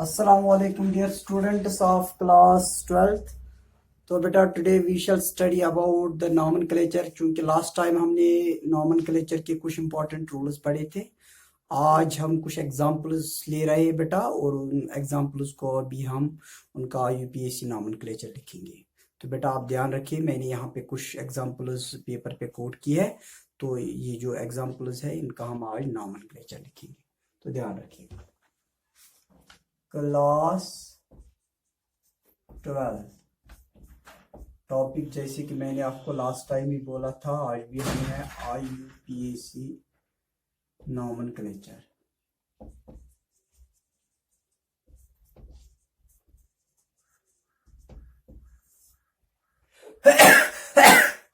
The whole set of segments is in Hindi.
Assalamualaikum dear students of class 12th। तो बेटा today we shall study about the nomenclature. चूंकि लास्ट टाइम हमने नॉमेनक्लेचर के कुछ इंपॉर्टेंट रूल्स पढ़े थे, आज हम कुछ एग्जांपल्स ले रहे हैं बेटा, और उन एग्जांपल्स को अभी हम उनका यूपीएससी नॉमेनक्लेचर लिखेंगे। तो बेटा आप ध्यान रखिए, मैंने यहाँ पे कुछ एग्जांपल्स पेपर पे कोट की है, तो ये जो एग्जांपल्स है इनका हम आज नॉमेनक्लेचर लिखेंगे, तो ध्यान रखिएगा। क्लास 12 टॉपिक, जैसे कि मैंने आपको लास्ट टाइम ही बोला था, आज भी हमें है IUPAC nomenclature.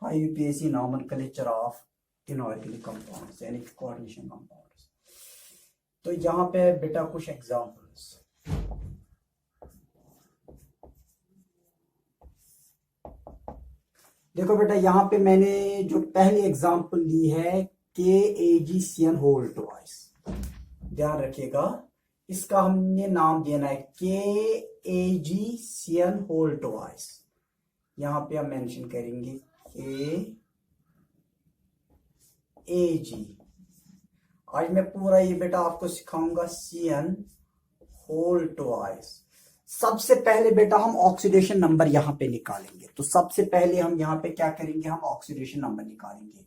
IUPAC nomenclature of inorganic compounds यानी कोऑर्डिनेशन कंपाउंड्स। तो यहाँ पे बेटा कुछ एग्जांपल्स, देखो बेटा यहाँ पे मैंने जो पहली एग्जांपल ली है KAgCN होल ट्वाइस। ध्यान रखिएगा, इसका हमने नाम देना है KAgCN होल ट्वाइस। यहाँ पे हम मेंशन करेंगे KAg। आज मैं पूरा ये बेटा आपको सिखाऊंगा CN होल ट्वाइस। सबसे पहले बेटा हम ऑक्सीडेशन नंबर यहाँ पे निकालेंगे। तो सबसे पहले हम यहाँ पे क्या करेंगे, हम ऑक्सीडेशन नंबर निकालेंगे।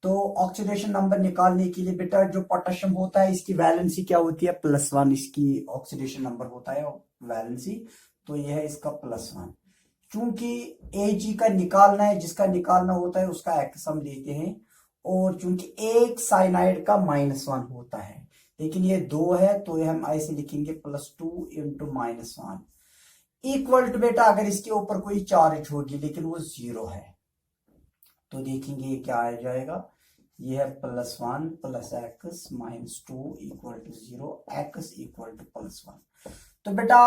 तो ऑक्सीडेशन नंबर निकालने के लिए बेटा जो पोटेशियम होता है इसकी वैलेंसी क्या होती है, +1 इसकी ऑक्सीडेशन नंबर होता है वैलेंसी, तो यह है इसका +1। चूंकि Ag का निकालना है, जिसका निकालना होता है उसका एक्स हम लेते हैं, और चूंकि एक साइनाइड का -1 होता है, लेकिन ये 2 है तो ये हम ऐसे लिखेंगे +2 × -1 इक्वल टू बेटा अगर इसके ऊपर कोई चार्ज होगी लेकिन वो 0 है, तो देखेंगे ये क्या आ जाएगा। ये है +1 + x -2 = 0, x = +1। तो बेटा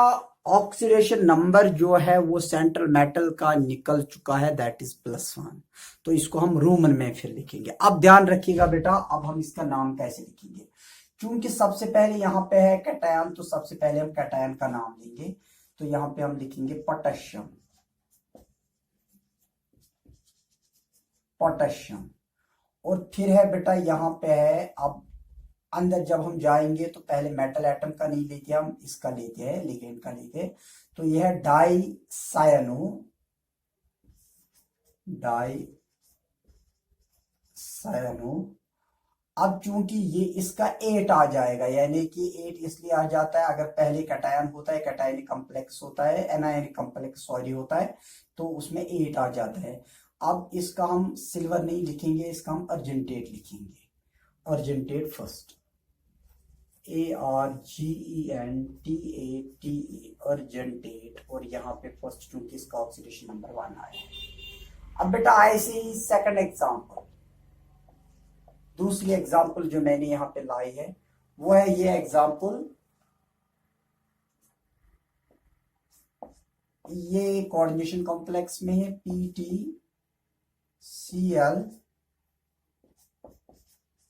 ऑक्सीडेशन नंबर जो है वो सेंट्रल मेटल का निकल चुका है, दैट इज +1। तो इसको हम रोमन में फिर लिखेंगे। अब ध्यान रखिएगा बेटा, अब हम इसका नाम कैसे लिखेंगे। चूंकि सबसे पहले यहाँ पे है कैटायन, तो सबसे पहले हम कैटायन का नाम लेंगे। तो यहाँ पे हम लिखेंगे पोटेशियम, पोटेशियम। और फिर है बेटा यहाँ पे है, अब अंदर जब हम जाएंगे तो पहले मेटल एटम का नहीं लेते, हम इसका लेते हैं, लिगेंड का लेते हैं। तो यह है डाइसायनो। अब चूंकि ये इसका 8 आ जाएगा, यानी कि 8 इसलिए आ जाता है, अगर पहले कैटायन होता है, कैटायनिक कॉम्प्लेक्स होता है, एनायनिक कॉम्प्लेक्स सॉरी होता है, तो उसमें 8 आ जाता है। अब इसका हम सिल्वर नहीं लिखेंगे, इसका हम अर्जेंटेट लिखेंगे। अर्जेंटेट फर्स्ट, ARGENTATE अर्जेंटेट, और यहाँ पे फर्स्ट चूंकि इसका ऑक्सीडेशन नंबर 1 आया है। अब बेटा ऐसे ही सेकंड एग्जांपल, दूसरी एग्जांपल जो मैंने यहाँ पे लाई है वो है ये एग्जांपल। ये कोऑर्डिनेशन कॉम्प्लेक्स में है PTCl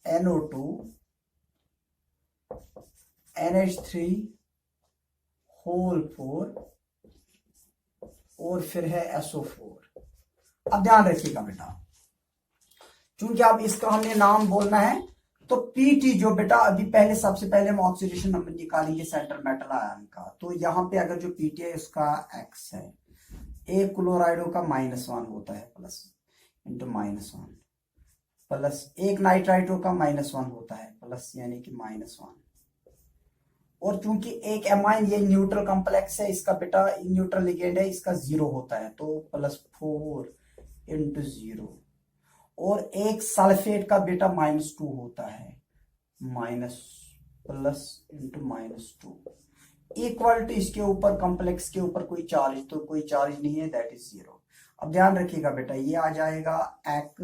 NO2 NH3 होल 4 और फिर है SO4। अब ध्यान रखिएगा बेटा, चूंकि अब इसका हमने नाम बोलना है, तो PT जो बेटा अभी पहले सबसे पहले हम ऑक्सीडेशन नंबर निकालेंगे सेंट्रल मेटल आयन का। तो यहाँ पे अगर जो PT है उसका X है, एक क्लोराइडो का -1 होता है, प्लस इंटू -1, प्लस एक नाइट्राइटो का -1 होता है, प्लस यानी कि -1। और चूंकि एक एमाइन ये न्यूट्रल कॉम्प्लेक्स है, इसका बेटा न्यूट्रल लिगेंड है, इसका 0 होता है, तो +4 × 0। और एक सल्फेट का बेटा -2 होता है, प्लस इंटू -2 इक्वल टू इसके ऊपर कॉम्प्लेक्स के ऊपर कोई चार्ज, तो कोई चार्ज नहीं है, दैट इज 0। अब ध्यान रखिएगा बेटा, ये आ जाएगा x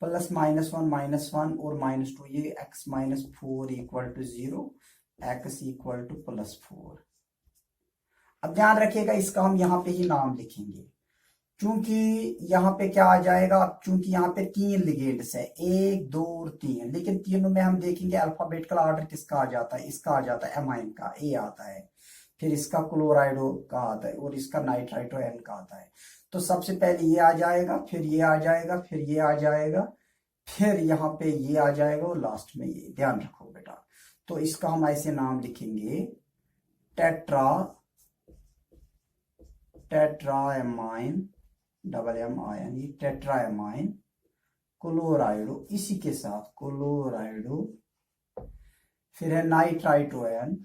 प्लस -1 -1 और -2, ये x -4 = 0, x = +4। अब ध्यान रखिएगा, इसका हम यहाँ पे ही नाम लिखेंगे चूंकि यहाँ पे क्या आ जाएगा, चूंकि यहाँ पे 3 लिगेंड्स है, 1 2 और 3, लेकिन तीनों में हम देखेंगे अल्फाबेटिकल ऑर्डर किसका आ जाता है, इसका आ जाता है एमाइन का, ए आता है, फिर इसका क्लोराइडो का आता है और इसका नाइट्राइटो एन का आता है। तो सबसे पहले ये आ जाएगा, फिर ये आ जाएगा, फिर ये आ जाएगा, फिर यहाँ पे ये आ जाएगा और लास्ट में ये। ध्यान रखो बेटा, तो इसका हम ऐसे नाम लिखेंगे टेट्राएमाइन, डबल एम आयन, ये टेट्राएमाइन क्लोराइडो, इसी के साथ क्लोराइडो, फिर है नाइट्राइटोएन,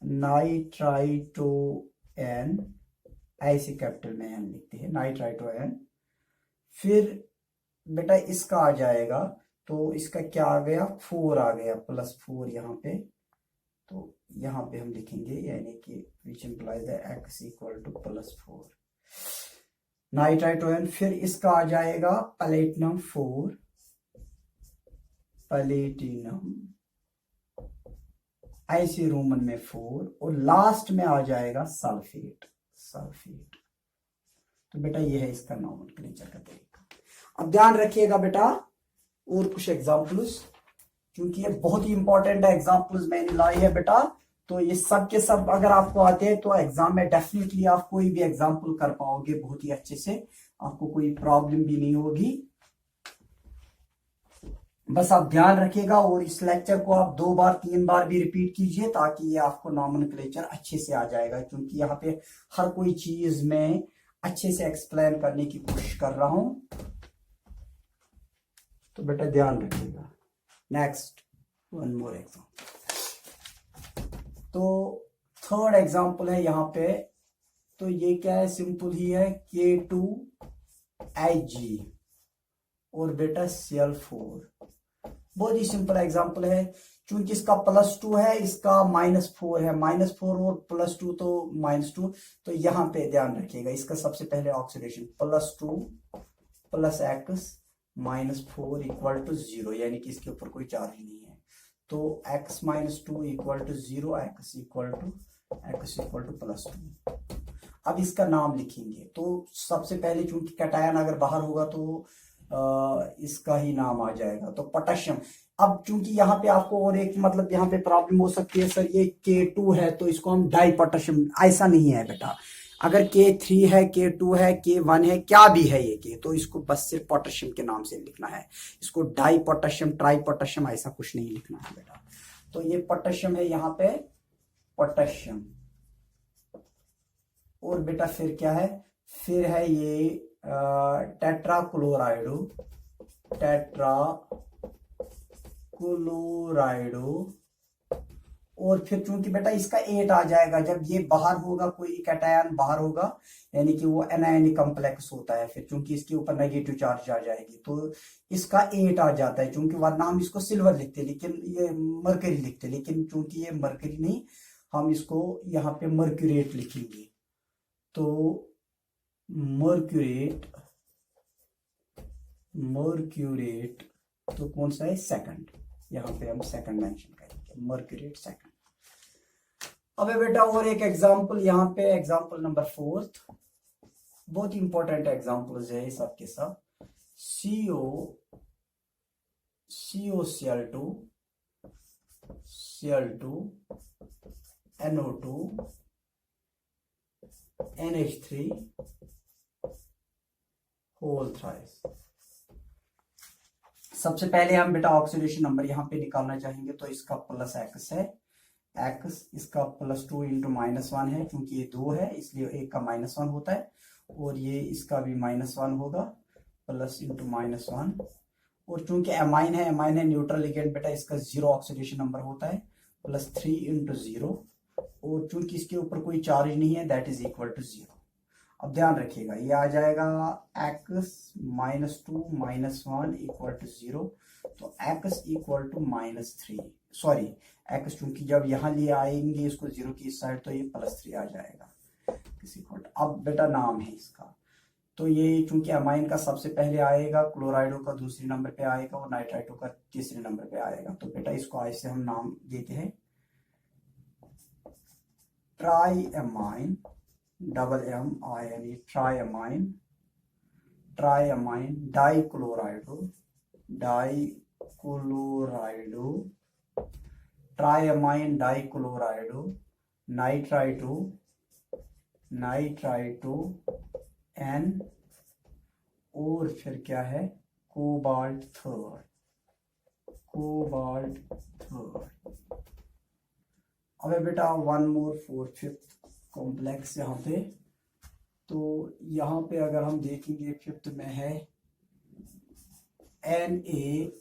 नाइट्राइटोएन ऐसे कैपिटल में एन लिखते हैं, नाइट्राइटोएन। फिर बेटा इसका आ जाएगा, तो इसका क्या आ गया, 4 आ गया, +4 यहाँ पे, तो यहाँ पे हम लिखेंगे यानी कि which implies the x equal to +4 nitrito N. फिर इसका आ जाएगा प्लेटिनम 4, प्लेटिनम ऐसे रोमन में 4, और लास्ट में आ जाएगा सल्फेट। तो बेटा ये है इसका नॉमेनक्लेचर का तरीका। अब ध्यान रखिएगा बेटा और कुछ एग्जाम्पल्स, क्योंकि ये बहुत ही इंपॉर्टेंट है, एग्जाम्पल्स मैंने लाई है बेटा, तो ये सब के सब अगर आपको आते हैं तो एग्जाम में डेफिनेटली आप कोई भी एग्जाम्पल कर पाओगे बहुत ही अच्छे से, आपको कोई प्रॉब्लम भी नहीं होगी। बस आप ध्यान रखिएगा और इस लेक्चर को आप 2 बार 3 बार भी रिपीट कीजिए ताकि ये आपको नॉमेनक्लेचर अच्छे से आ जाएगा, क्योंकि यहाँ पे हर कोई चीज में अच्छे से एक्सप्लेन करने की कोशिश कर रहा हूं, तो बेटा ध्यान रखिएगा। नेक्स्ट वन मोर एग्जाम्पल, तो थर्ड एग्जाम्पल है यहाँ पे, तो ये क्या है, सिंपल ही है, K2Hg और बेटा Cl4, बहुत ही सिंपल एग्जाम्पल है। चूंकि इसका +2 है, इसका -4 है, -4 और +2 तो -2, तो यहाँ पे ध्यान रखिएगा, इसका सबसे पहले ऑक्सीडेशन +2 + x -4 इक्वल टू 0, यानी कि इसके ऊपर कोई चार्ज नहीं है, तो x -2 equal to 0, x equal to +2। अब इसका नाम लिखेंगे, तो सबसे पहले चूंकि कैटायन अगर बाहर होगा तो इसका ही नाम आ जाएगा, तो पोटेशियम। अब चूंकि यहाँ पे आपको और एक मतलब यहाँ पे प्रॉब्लम हो सकती है, सर ये K2 है तो इसको हम डाई पोटेशियम, ऐसा नहीं है बेटा, अगर K3 है, K2 है, K1 है, क्या भी है ये K, तो इसको बस सिर्फ पोटेशियम के नाम से लिखना है, इसको डाई पोटेशियम, ट्राई पोटेशियम ऐसा कुछ नहीं लिखना है बेटा। तो ये पोटेशियम है यहाँ पे, पोटेशियम, और बेटा फिर क्या है, फिर है ये टेट्राक्लोराइडो, और फिर चूंकि बेटा इसका 8 आ जाएगा, जब ये बाहर होगा, कोई कैटायन बाहर होगा, यानी कि वो एनायनिक कॉम्प्लेक्स होता है, फिर चूंकि इसके ऊपर नेगेटिव चार्ज आ जाएगी तो इसका 8 आ जाता है, चूंकि वरना हम इसको सिल्वर लिखते, लेकिन ये मरकरी लिखते, लेकिन चूंकि ये मरकरी नहीं, हम इसको यहाँ पे मर्क्यूरेट लिखेंगे, तो मर्क्यूरेट तो कौन सा है, सेकंड, यहाँ पे हम सेकंड मेंशन करेंगे, मर्क्यूरेट सेकंड। अब बेटा और एक एग्जांपल यहाँ पे, एग्जांपल नंबर 4, बहुत इंपॉर्टेंट एग्जांपल्स है सब के सब, COCl2 NO2 NH3 whole thrice. सबसे पहले हम बेटा ऑक्सीडेशन नंबर यहाँ पे निकालना चाहेंगे, तो इसका +x है, x इसका +2 × -1 है, क्योंकि ये 2 है इसलिए एक का -1 होता है, और ये इसका भी -1 होगा, प्लस × -1, और चूंकि एमाइन है न्यूट्रल लिगेंड बेटा, इसका 0 ऑक्सीडेशन नंबर होता है, +3 × 0, और चूंकि इसके ऊपर कोई चार्ज नहीं है, दैट इज इक्वल टू 0। अब ध्यान रखिएगा, ये आ जाएगा x -2 -1 इक्वल टू 0, तो x equal to -3, sorry x चूंकि जब यहाँ ले आएंगे इसको 0 की इस साइड, तो ये +3 आ जाएगा किसी को। अब बेटा नाम है इसका, तो ये चूंकि अमाइन का सबसे पहले आएगा, क्लोराइडो का दूसरे नंबर पे आएगा, और नाइट्राइटो का तीसरे नंबर पे आएगा, तो बेटा इसको ऐसे हम नाम देते हैं triamine double M I N E, triamine, triamine dichlorido, dichlorido, triamine dichlorido, nitrito, nitrito N, और फिर क्या है, कोबाल्ट थर्ड, कोबाल्ट थर्ड। अब बेटा one more four fifth complex यहाँ पे, तो यहाँ पे अगर हम देखेंगे फिफ्थ में है एन ए,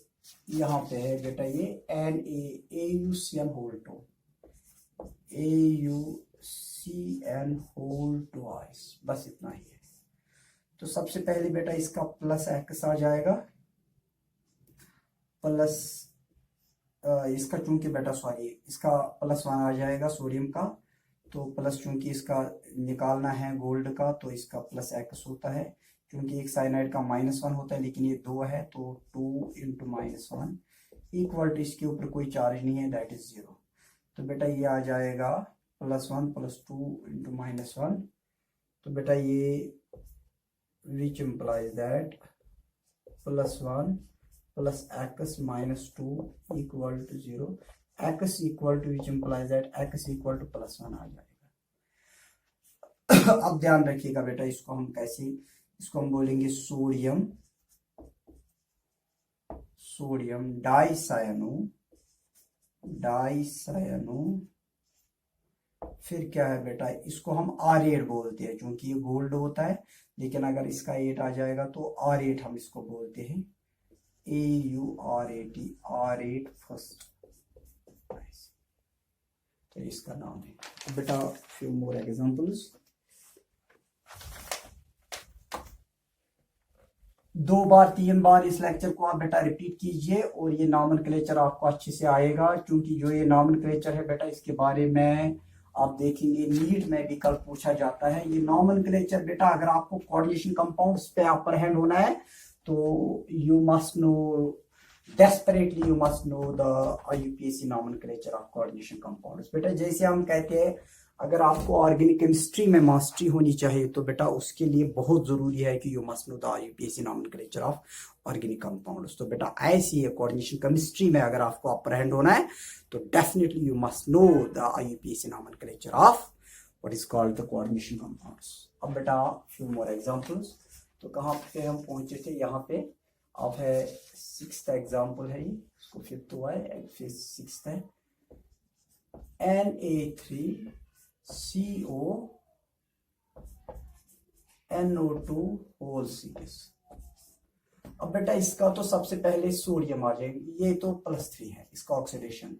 यहाँ पे है बेटा ये N A U C N whole two, A U C N whole twice, बस इतना ही है। तो सबसे पहले बेटा इसका प्लस एक्स आ जाएगा, प्लस इसका चूंकि बेटा सॉरी इसका प्लस वन आ जाएगा सोडियम का, तो प्लस चूंकि इसका निकालना है गोल्ड का तो इसका प्लस एक्स होता है, क्योंकि एक साइनाइड का माइनस वन होता है लेकिन ये दो है तो two into minus one equal to इसके ऊपर कोई चार्ज नहीं है दैट इज जीरो। तो बेटा ये आ जाएगा plus one plus two into minus one, तो बेटा ये which implies that plus one plus x minus two equal to zero, x equal to which implies that x equal to plus one आ जाएगा। अब ध्यान रखिएगा बेटा इसको हम कैसे, इसको हम बोलेंगे सोडियम, सोडियम डाइसायनो, डाइसायनो, फिर क्या है बेटा इसको हम R8 बोलते हैं क्योंकि ये गोल्ड होता है, लेकिन अगर इसका 8 आ जाएगा तो R8 हम इसको बोलते हैं, AuRAT, R8 फर्स्ट, तो इसका नाम है बेटा। फ्यू मोर एग्जांपल्स, दो बार तीन बार इस लेक्चर को आप बेटा रिपीट कीजिए और ये नॉमेनक्लेचर आपको अच्छे से आएगा, क्योंकि जो ये नॉमेनक्लेचर है बेटा इसके बारे में आप देखेंगे नीट में भी कल पूछा जाता है। ये नॉमेनक्लेचर बेटा अगर आपको कोऑर्डिनेशन कंपाउंड्स पे अपर हैंड होना है तो you must know desperately you must know the IUPAC nomenclature of coordination compounds। बेटा जैसे हम कहते हैं अगर आपको ऑर्गेनिक केमिस्ट्री में मास्टरी होनी चाहिए तो बेटा उसके लिए बहुत जरूरी है कि you must know the IUPAC nomenclature of organic compounds। तो बेटा ऐसी है कोऑर्डिनेशन केमिस्ट्री में अगर आपको अपर हैंड होना है तो definitely you must know the IUPAC nomenclature of what is called the coordination compounds। अब बेटा few more examples, तो कहाँ पे हम पहुंचे थे, यहाँ पे अब है सिक्स्थ एग्जाम्पल है, ये इसको फिफ्थ हुआ है फिर सिक्स्थ है, Na3CO NO2 होल सीरीज। अब बेटा इसका तो सबसे पहले सोडियम आ जाएगी, ये तो +3 है, इसका ऑक्सीडेशन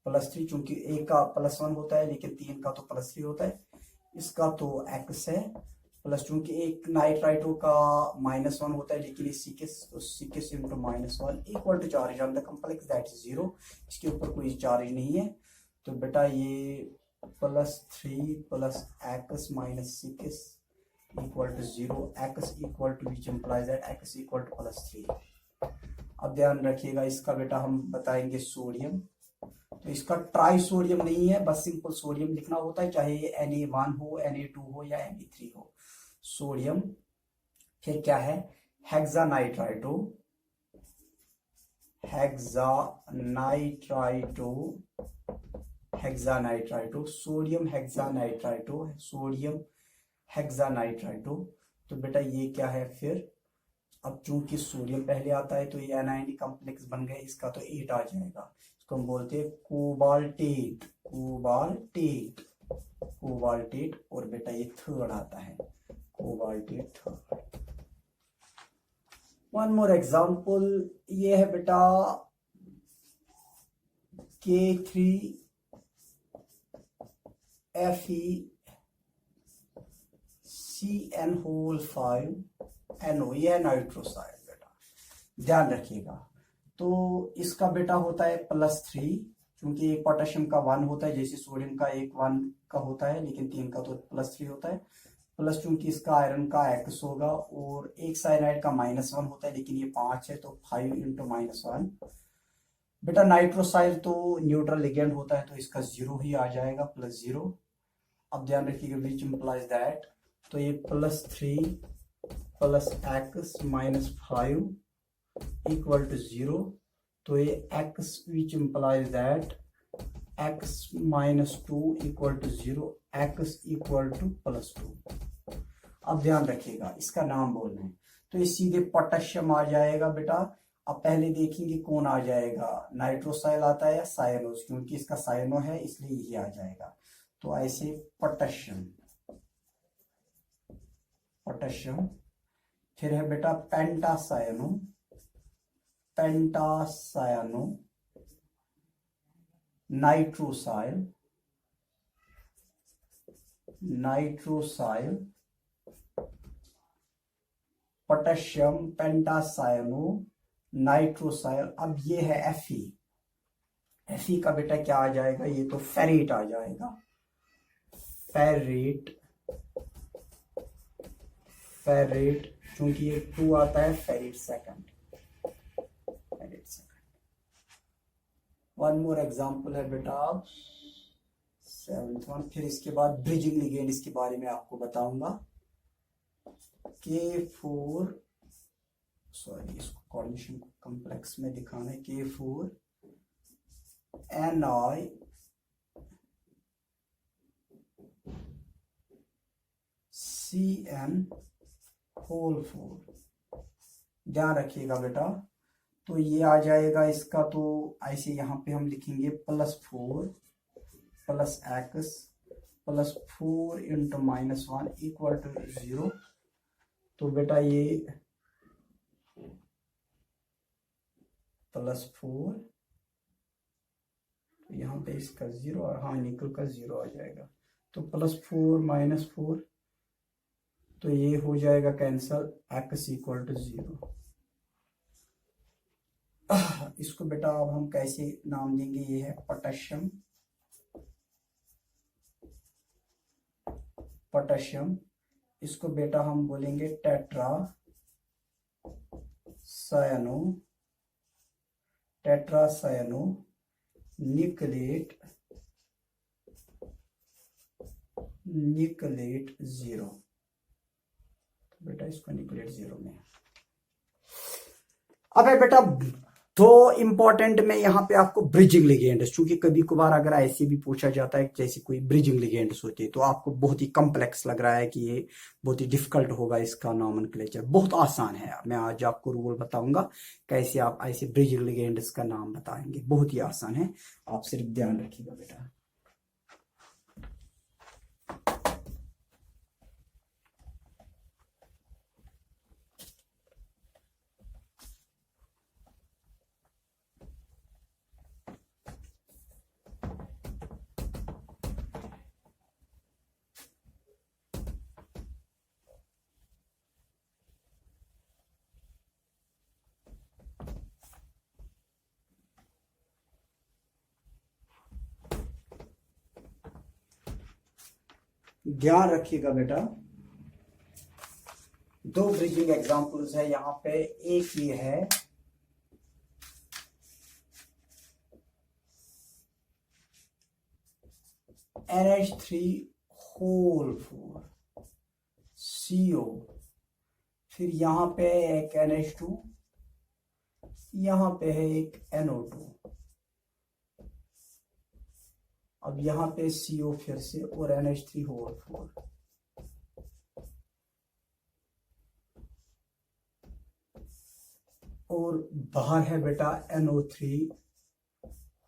+3, चूंकि एक का +1 होता है लेकिन तीन का तो +3 होता है, इसका तो एक्स है प्लस, चूंकि एक नाइट्राइटो का -1 होता है लेकिन C6 into -1 equal to charge on the complex that is zero, इसके ऊपर कोई चार्ज नहीं है। तो बेटा ये +3 plus x minus 6 equal to zero, x equal to which implies that x equal to +3। अब ध्यान रखिएगा इसका बेटा हम बताएंगे सोडियम, तो इसका ट्राई सोडियम नहीं है, बस सिंपल सोडियम लिखना होता है, चाहे ये Na1 हो, Na2 हो या Na3 हो, सोडियम। फिर क्या है हेक्सानाइट्राइटो, हेक्सानाइट्राइटो, हेक्सानाइट्राइटो, सोडियम हेक्सानाइट्राइटो, सोडियम हेक्सानाइट्राइटो। तो बेटा ये क्या है फिर, अब चूंकि सोडियम पहले आता है तो ये एनायनिक कॉम्प्लेक्स बन गए, इसका तो 8 आ जाएगा, इसको हम बोलते हैं कोबाल्टेट, कोबाल्टेट, कोबाल्टेट। और बेटा ये थर्ड आता है cobaltate third. One more example, ये है बेटा K3FeCN5NO, ये है नाइट्रोसाइड बेटा, ध्यान रखिएगा। तो इसका बेटा होता है +3, क्योंकि एक पोटेशियम का 1 होता है जैसे सोडियम का एक 1 का होता है लेकिन 3 का तो +3 होता है, प्लस चूंकि इसका आयरन का एक्स होगा और एक साइनाइड का -1 होता है लेकिन ये 5 है तो 5 इंटू -1। बेटा नाइट्रोसाइड तो न्यूट्रल लिगेंड होता है तो इसका 0 ही आ जाएगा +0। अब ध्यान रखिएगा विच इम्प्लाइज दैट, तो ये +3 plus x minus 5 equal to 0, तो ये x which implies that x minus 2 equal to 0, x equal to +2। अब ध्यान रखिएगा इसका नाम बोलना है, तो ये सीधे पोटेशियम आ जाएगा बेटा। अब पहले देखेंगे कौन आ जाएगा, नाइट्रोसाइल आता है या साइनोज, क्योंकि इसका साइनो है इसलिए यही आ जाएगा। तो ऐसे पोटेशियम, पोटेशियम, फिर है बेटा पेंटासायनो, पेंटासायनो, नाइट्रोसाइल, नाइट्रोसाइल, पोटेशियम, पेंटासायनो, नाइट्रोसाइल। अब ये है Fe, Fe का बेटा क्या आ जाएगा, ये तो फेरेट आ जाएगा, फेरेट, फेरेट, क्योंकि ये 2 आता है फेरेट सेकंड, फेरेट सेकंड। वन मोर एग्जांपल है बेटा 7th वन, फिर इसके बाद ब्रिजिंग लिगेंड, इसके बारे में आपको बताऊंगा। K4, सॉरी इसको कोऑर्डिनेशन कॉम्प्लेक्स में दिखाना है, K4 Ni Cn होल 4। ध्यान रखिएगा बेटा, तो ये आ जाएगा इसका, तो ऐसे यहाँ पे हम लिखेंगे +4 plus x plus 4 into -1 equal to 0। तो बेटा ये +4, तो यहाँ पे इसका 0, और हाँ निकल का 0 आ जाएगा, तो +4 -4, तो ये हो जाएगा कैंसल, x इक्वल टू 0। इसको बेटा अब हम कैसे नाम देंगे, ये है पोटेशियम, पोटेशियम, इसको बेटा हम बोलेंगे टेट्रा सायनो, टेट्रा सायनो निकलेट, निकलेट 0। तो बेटा इसको निकलेट 0 में। अब है बेटा दो इंपॉर्टेंट में यहाँ पे आपको ब्रिजिंग लिगेंड्स, क्योंकि कभी कभार अगर ऐसे भी पूछा जाता है जैसे कोई ब्रिजिंग लिगेंड्स होते हैं, तो आपको बहुत ही कॉम्प्लेक्स लग रहा है कि ये बहुत ही डिफिकल्ट होगा इसका नॉमेनक्लेचर। बहुत आसान है, मैं आज आपको रूल बताऊंगा कैसे आप ऐसे ब्रिजिंग लिगेंड्स का नाम बताएंगे, बहुत ही आसान है, आप सिर्फ ध्यान रखिएगा बेटा। ध्यान रखिएगा बेटा, दो ब्रिजिंग एग्जांपल्स है यहाँ पे। एक ये है NH3 होल 4 CO, फिर यहाँ पे एक NH2, यहाँ पे है एक NO2। अब यहाँ पे CO फिर से और NH3 होल 4, और बाहर है बेटा NO3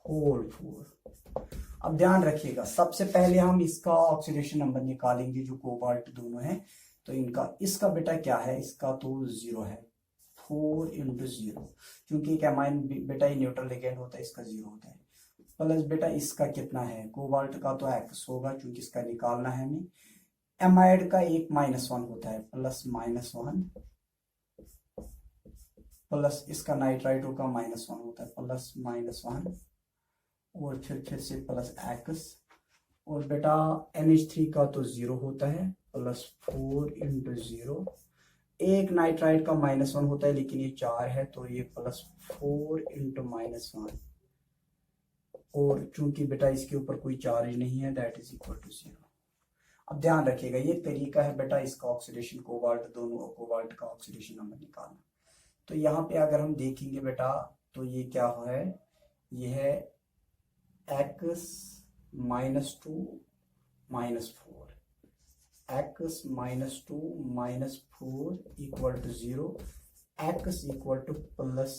होल 4। अब ध्यान रखिएगा, सबसे पहले हम इसका ऑक्सीडेशन नंबर निकालेंगे जो कोबाल्ट दोनों है, तो इनका, इसका बेटा क्या है, इसका तो 0 है, 4 × 0, क्योंकि एक एमाइन बेटा ये न्यूट्रल लिगेंड होता है, इसका 0 होता है। प्लस बेटा इसका कितना है, कोबाल्ट का तो x होगा क्योंकि इसका निकालना है हमें। एमाइड का एक -1 होता है, +-1, प्लस इसका नाइट्राइटो का -1 होता है, +-1, और फिर से प्लस x, और बेटा NH3 का तो 0 होता है, +4 × 0। एक नाइट्राइट का -1 होता है, लेकिन ये 4 है, तो ये +4 × -1, और चूंकि बेटा इसके ऊपर कोई चार्ज नहीं है, दैट इज इक्वल टू 0। अब ध्यान रखिएगा, ये तरीका है बेटा इसका ऑक्सीडेशन, कोबाल्ट, दोनों कोबाल्ट का ऑक्सीडेशन नंबर निकालना। तो यहाँ पे अगर हम देखेंगे बेटा तो ये क्या है, ये है x -2 -4, x -2 -4 equal to 0, x equal to plus,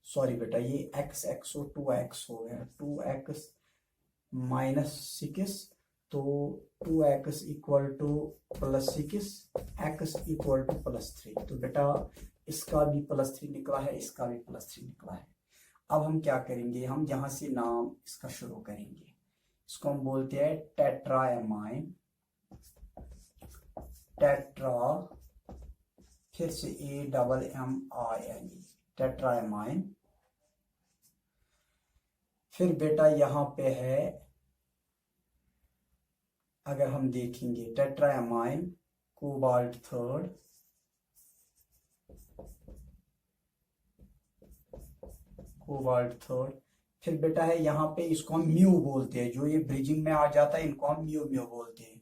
sorry बेटा ये x हो 2x हो गया, 2x -6, तो 2x equal to +6, x equal to +3। तो बेटा इसका भी +3 निकला है, इसका भी +3 निकला है। अब हम क्या करेंगे, हम यहाँ से नाम इसका शुरू करेंगे, इसको हम बोलते हैं टेट्राएमाइन, टेट्रा, फिर से AMMINE, टेट्राएमाइन। फिर बेटा यहाँ पे है, अगर हम देखेंगे टेट्राएमाइन कोबाल्ट थर्ड, कोबाल्ट थर्ड। फिर बेटा है यहाँ पे, इसको हम म्यू बोलते हैं, जो ये ब्रिजिंग में आ जाता है इनको हम म्यू म्यू बोलते हैं।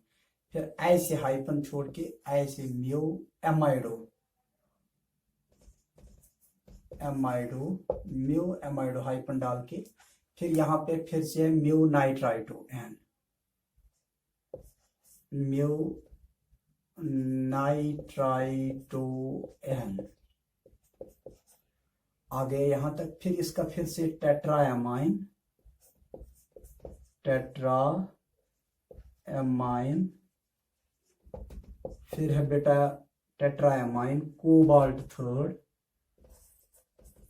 फिर ऐसे हाइफन छोड़ के ऐसे mu amido, amido, mu amido hyphen डाल के, फिर यहाँ पे फिर से mu nitrito N, mu nitrito N, आ गए यहां तक। फिर इसका फिर से टेट्राएमाइन, टेट्राएमाइन, फिर है बेटा टेट्राएमाइन कोबाल्ट थर्ड,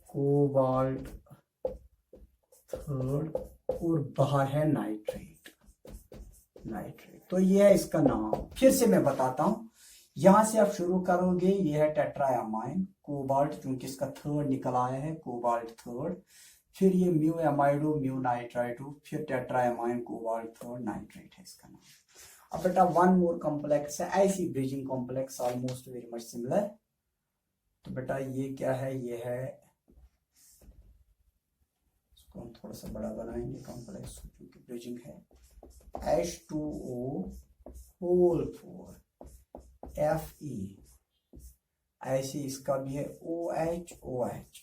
कोबाल्ट थर्ड, और बाहर है नाइट्रेट, नाइट्रेट। तो ये है इसका नाम। फिर से मैं बताता हूं, यहां से आप शुरू करोगे, ये है टेट्राएमाइन कोबाल्ट, चूंकि इसका थर्ड निकल आया है, कोबाल्ट थर्ड। फिर ये म्यू एमाइडो, म्यू नाइट्राइटो, फिर टेट्राएमाइन कोबाल्ट थर्ड, नाइट्रेट है इसका नाम। अब बेटा वन मोर कॉम्प्लेक्स है, ऐसी bridging complex almost very much similar. तो बेटा ये क्या है, ये है, इसको हम थोड़ा सा बड़ा बनाएंगे कॉम्प्लेक्स, क्योंकि ब्रिजिंग है, H2O होल 4 Fe, ऐसे इसका भी है OH OH,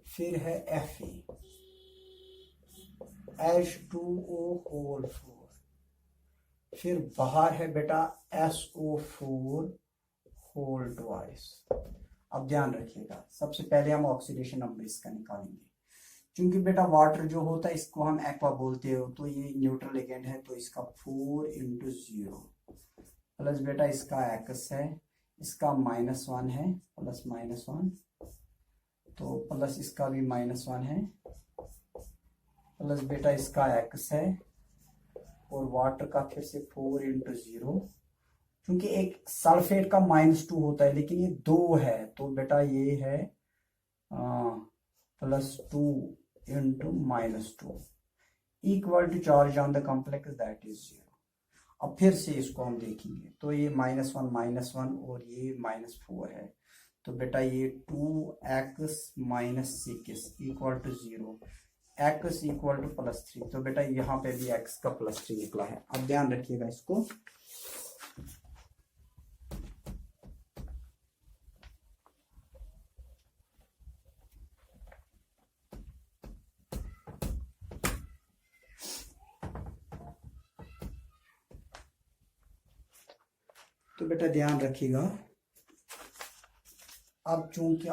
फिर है Fe, H2O होल 4, फिर बाहर है बेटा SO4 होल ट्वाइस। अब ध्यान रखिएगा, सबसे पहले हम ऑक्सीडेशन नंबर इसका निकालेंगे, क्योंकि बेटा वाटर जो होता है इसको हम एक्वा बोलते हो, तो ये न्यूट्रल एजेंट है, तो इसका 4 × 0 प्लस बेटा इसका x है, इसका -1 है, प्लस -1, तो प्लस इसका भी -1 है, प्लस बेटा इसका x है, और वाटर का फिर से 4 × 0, क्योंकि एक सल्फेट का -2 होता है, लेकिन ये 2 है, तो बेटा ये है +2 × -2 equal to charge on the complex that is 0। अब फिर से इसको हम देखेंगे, तो ये -1 -1 और ये -4 है, तो बेटा ये 2x -6 equal to 0, x equal to +3, तो बेटा यहाँ पे भी x का +3 निकला है। अब ध्यान रखिएगा इसको, तो बेटा ध्यान रखिएगा। अब चूंकि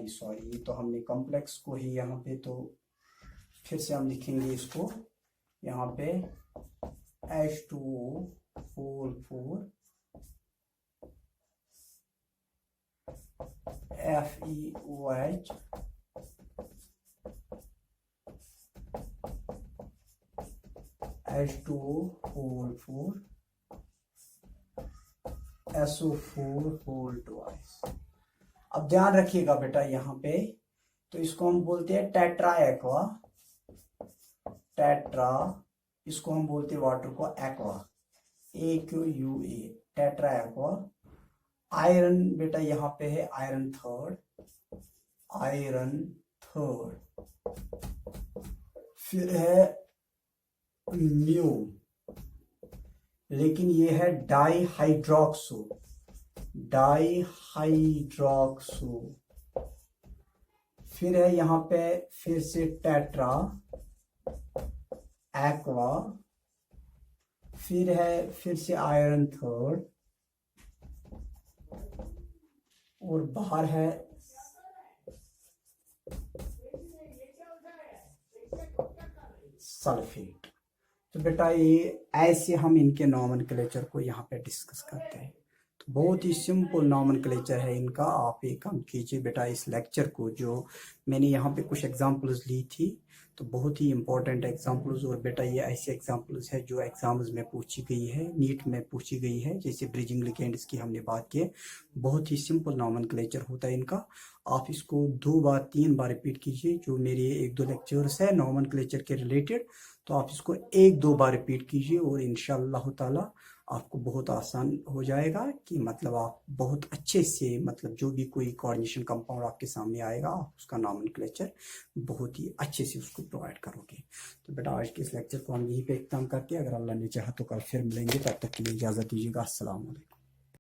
सॉरी ये तो हमने कॉम्प्लेक्स को ही यहाँ पे, तो फिर से हम लिखेंगे इसको यहाँ पे H2O whole 4 FeOH H2O whole 4 SO4 whole twice. अब ध्यान रखिएगा बेटा यहाँ पे, तो इसको हम बोलते हैं टेट्रा एक्वा, टेट्रा, इसको हम बोलते हैं वाटर को aqua, AQUA, tetra aqua. Iron बेटा यहाँ पे है आयरन थर्ड, आयरन थर्ड, फिर है म्यू, लेकिन ये है डाईहाइड्रोक्सो, डाईहाइड्रोक्सो। फिर है यहाँ पे फिर से टेट्रा एक्वा, फिर है फिर से आयरन थर्ड, और बाहर है सल्फेट। तो बेटा ये ऐसे हम इनके नॉमेनक्लेचर को यहाँ पे डिस्कस करते हैं। तो बहुत ही सिंपल नॉमेनक्लेचर है इनका। आप एक काम कीजिए बेटा, इस लेक्चर को, जो मैंने यहाँ पे कुछ एग्जांपल्स ली थी, तो बहुत ही इंपॉर्टेंट एग्जांपल्स, और बेटा ये ऐसे एग्जांपल्स है जो एग्जाम्स में पूछी गई है, नीट में पूछी गई है। जैसे ब्रिजिंग लिगेंड्स की हमने बात की, बहुत ही सिंपल नॉमेनक्लेचर होता है इनका। आप इसको 2 बार 3 बार रिपीट कीजिए। जो मेरे 1-2 लेक्चर्स है नॉमेनक्लेचर के रिलेटेड, तो आप इसको 1-2 बार रिपीट कीजिए, और इंशाअल्लाह ताला आपको बहुत आसान हो जाएगा कि मतलब आप बहुत अच्छे से, मतलब जो भी कोई कोऑर्डिनेशन कंपाउंड आपके सामने आएगा, आप उसका नॉमेनक्लेचर बहुत ही अच्छे से उसको प्रोवाइड करोगे। तो बेटा आज के इस लेक्चर को हम यहीं पे इख्तिताम करते हैं। अगर अल्लाह ने चाहा तो कल फिर मिलेंगे। तब तक के लिए इजाज़त दीजिएगा। अस्सलाम वालेकुम।